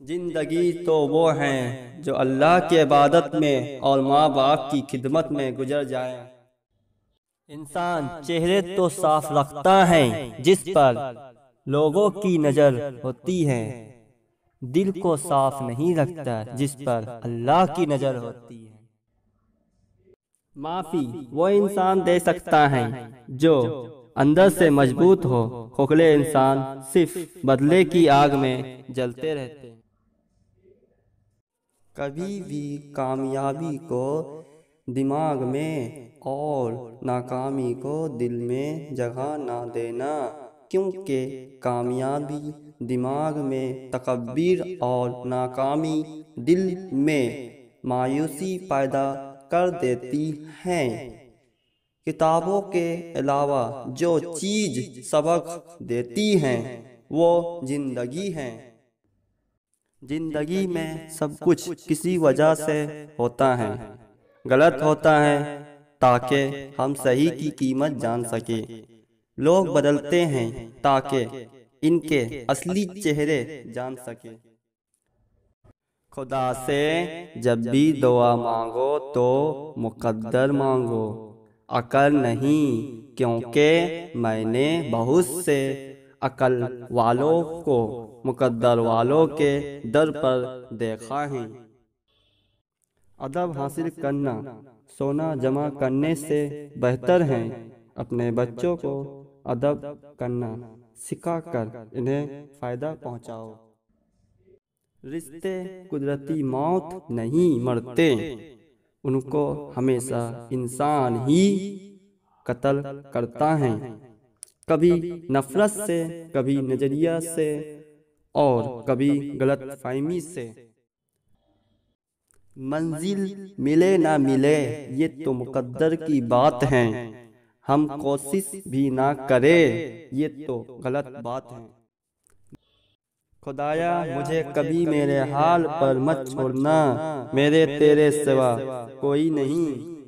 زندگی تو وہ ہیں جو اللہ کی عبادت میں اور ماں باپ کی خدمت میں گزر جائیں۔ انسان چہرے تو صاف رکھتا ہے جس پر لوگوں کی نظر ہوتی ہے، دل کو صاف نہیں رکھتا جس پر اللہ کی نظر ہوتی ہے۔ معافی وہ انسان دے سکتا ہے جو اندر سے مضبوط ہو، کھوکھلے انسان صرف بدلے کی آگ میں جلتے رہتے۔ کبھی بھی کامیابی کو دماغ میں اور ناکامی کو دل میں جگہ نہ دینا، کیونکہ کامیابی دماغ میں تکبر اور ناکامی دل میں مایوسی پیدا کر دیتی ہے۔ کتابوں کے علاوہ جو چیز سبق دیتی ہے وہ زندگی ہے۔ زندگی میں سب کچھ کسی وجہ سے ہوتا ہے، غلط ہوتا ہے تاکہ ہم صحیح کی قیمت جان سکیں۔ لوگ بدلتے ہیں تاکہ ان کے اصلی چہرے جان سکیں۔ خدا سے جب بھی دعا مانگو تو مقدر مانگو، عقل نہیں، کیونکہ میں نے بہت سے عقل والوں کو مقدر والوں کے در پر دیکھا ہے۔ ادب حاصل کرنا سونا جمع کرنے سے بہتر ہے۔ اپنے بچوں کو ادب کرنا سکھا کر انہیں فائدہ پہنچاؤ۔ رشتے قدرتی موت نہیں مرتے، ان کو ہمیشہ انسان ہی قتل کرتا ہے، کبھی نفرت سے، کبھی نظریہ سے اور کبھی غلط فہمی سے۔ منزل ملے نہ ملے یہ تو مقدر کی بات ہے، ہم کوشش بھی نہ کریں یہ تو غلط بات ہے۔ خدایا مجھے کبھی میرے حال پر مت چھوڑنا، میرے تیرے سوا کوئی نہیں۔